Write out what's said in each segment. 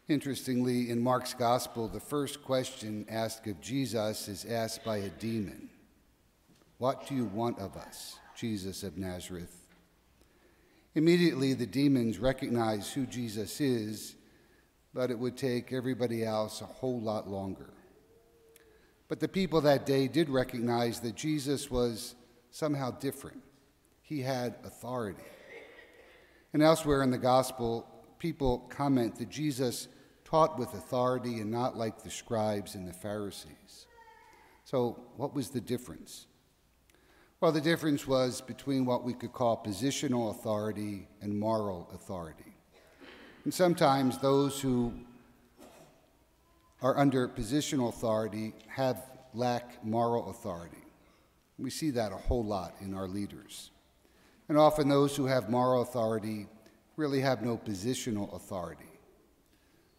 Interestingly, in Mark's Gospel, the first question asked of Jesus is asked by a demon. "What do you want of us, Jesus of Nazareth?" Immediately, the demons recognize who Jesus is, but it would take everybody else a whole lot longer. But the people that day did recognize that Jesus was somehow different. He had authority. And elsewhere in the Gospel, people comment that Jesus taught with authority and not like the scribes and the Pharisees. So what was the difference? Well, the difference was between what we could call positional authority and moral authority. And sometimes those who are under positional authority lack moral authority. We see that a whole lot in our leaders. And often those who have moral authority really have no positional authority.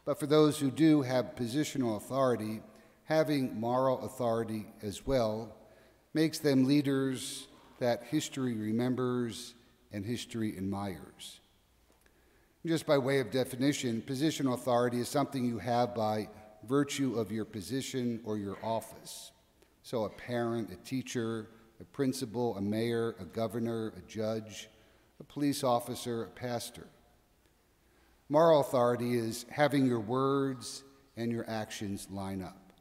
But for those who do have positional authority, having moral authority as well makes them leaders that history remembers and history admires. Just by way of definition, positional authority is something you have by virtue of your position or your office. So a parent, a teacher, a principal, a mayor, a governor, a judge, a police officer, a pastor. Moral authority is having your words and your actions line up.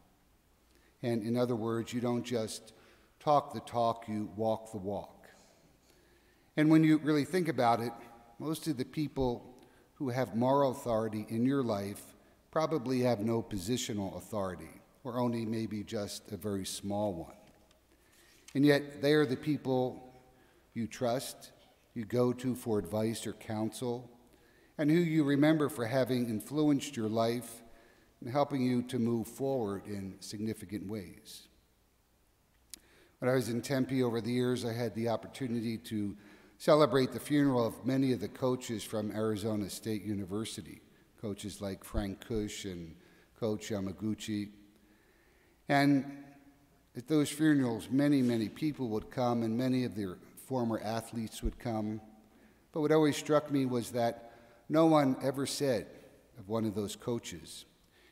And in other words, you don't just talk the talk, you walk the walk. And when you really think about it, most of the people who have moral authority in your life probably have no positional authority, or only maybe just a very small one. And yet they are the people you trust, you go to for advice or counsel, and who you remember for having influenced your life and helping you to move forward in significant ways. When I was in Tempe over the years, I had the opportunity to celebrate the funeral of many of the coaches from Arizona State University, coaches like Frank Kush and Coach Yamaguchi. And at those funerals, many people would come, and many of their former athletes would come. But what always struck me was that no one ever said of one of those coaches,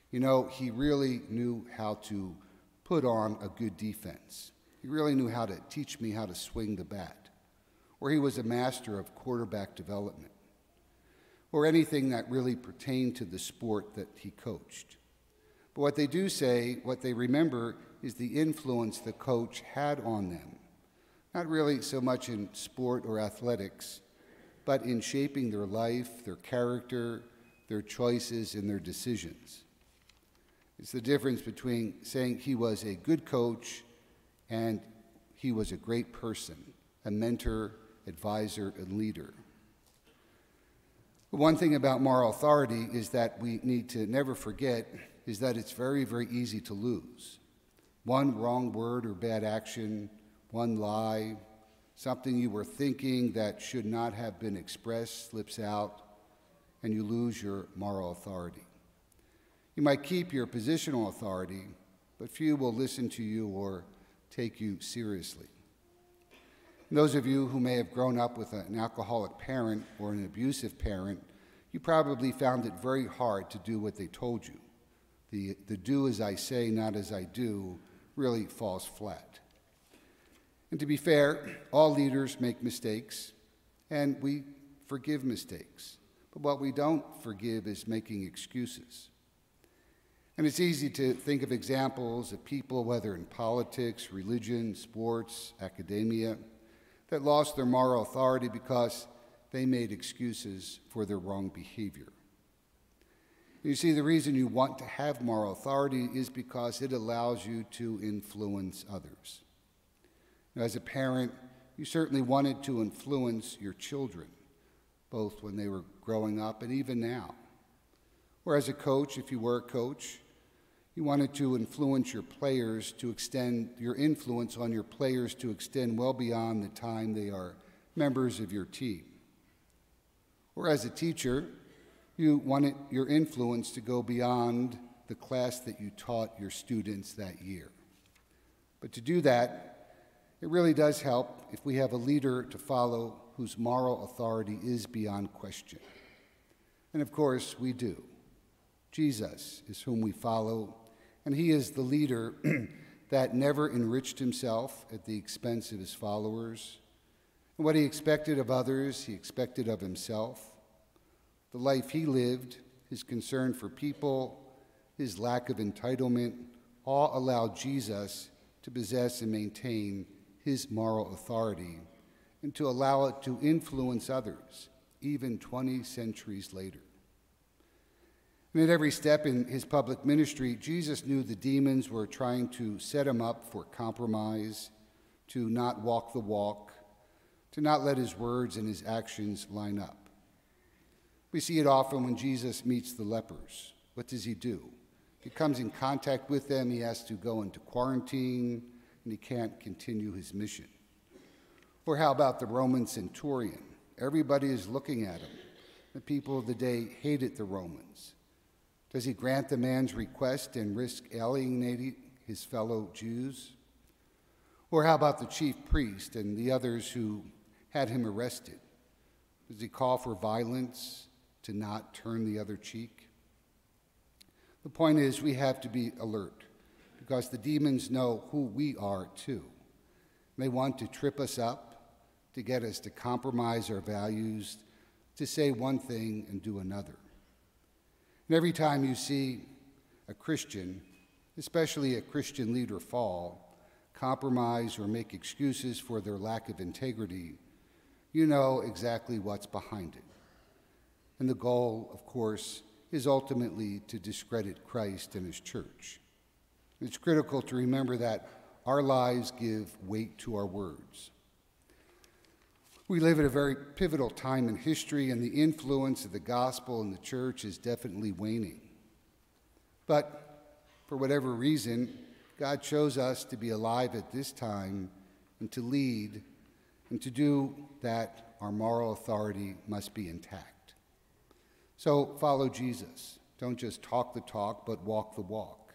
"You know, he really knew how to put on a good defense. He really knew how to teach me how to swing the bat." Or he was a master of quarterback development. Or anything that really pertained to the sport that he coached. But what they do say, what they remember, is the influence the coach had on them. Not really so much in sport or athletics, but in shaping their life, their character, their choices, and their decisions. It's the difference between saying he was a good coach and he was a great person, a mentor, advisor, and leader. One thing about moral authority is that we need to never forget is that it's very easy to lose. One wrong word or bad action, one lie, something you were thinking that should not have been expressed slips out, and you lose your moral authority. You might keep your positional authority, but few will listen to you or take you seriously. And those of you who may have grown up with an alcoholic parent or an abusive parent, you probably found it very hard to do what they told you. The do as I say, not as I do, really falls flat. And to be fair, all leaders make mistakes, and we forgive mistakes. But what we don't forgive is making excuses. And it's easy to think of examples of people, whether in politics, religion, sports, academia, that lost their moral authority because they made excuses for their wrong behavior. You see, the reason you want to have moral authority is because it allows you to influence others. As a parent, you certainly wanted to influence your children, both when they were growing up and even now. Or as a coach, if you were a coach, you wanted to influence your players to extend your influence on your players to extend well beyond the time they are members of your team. Or as a teacher, you wanted your influence to go beyond the class that you taught your students that year. But to do that, it really does help if we have a leader to follow whose moral authority is beyond question. And of course, we do. Jesus is whom we follow, and he is the leader that never enriched himself at the expense of his followers. And what he expected of others, he expected of himself. The life he lived, his concern for people, his lack of entitlement, all allowed Jesus to possess and maintain his moral authority and to allow it to influence others, even 20 centuries later. And at every step in his public ministry, Jesus knew the demons were trying to set him up for compromise, to not walk the walk, to not let his words and his actions line up. We see it often when Jesus meets the lepers. What does he do? He comes in contact with them, he has to go into quarantine, and he can't continue his mission. Or how about the Roman centurion? Everybody is looking at him. The people of the day hated the Romans. Does he grant the man's request and risk alienating his fellow Jews? Or how about the chief priest and the others who had him arrested? Does he call for violence to not turn the other cheek? The point is, we have to be alert because the demons know who we are too. They want to trip us up, to get us to compromise our values, to say one thing and do another. And every time you see a Christian, especially a Christian leader, fall, compromise, or make excuses for their lack of integrity, you know exactly what's behind it. And the goal, of course, is ultimately to discredit Christ and his church. It's critical to remember that our lives give weight to our words. We live at a very pivotal time in history, and the influence of the gospel in the church is definitely waning. But for whatever reason, God chose us to be alive at this time and to lead, and to do that, our moral authority must be intact. So follow Jesus. Don't just talk the talk, but walk the walk.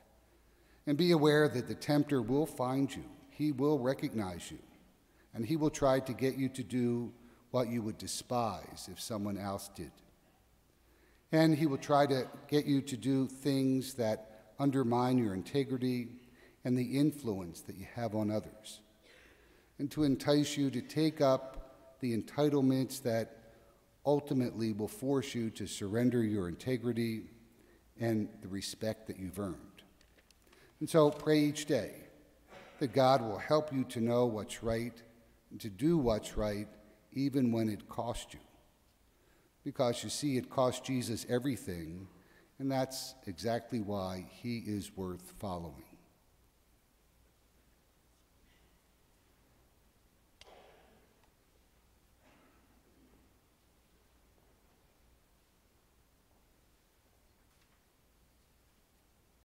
And be aware that the tempter will find you. He will recognize you. And he will try to get you to do what you would despise if someone else did. And he will try to get you to do things that undermine your integrity and the influence that you have on others, and to entice you to take up the entitlements that ultimately will force you to surrender your integrity and the respect that you've earned. And so pray each day that God will help you to know what's right and to do what's right even when it costs you. Because you see, it cost Jesus everything, and that's exactly why he is worth following.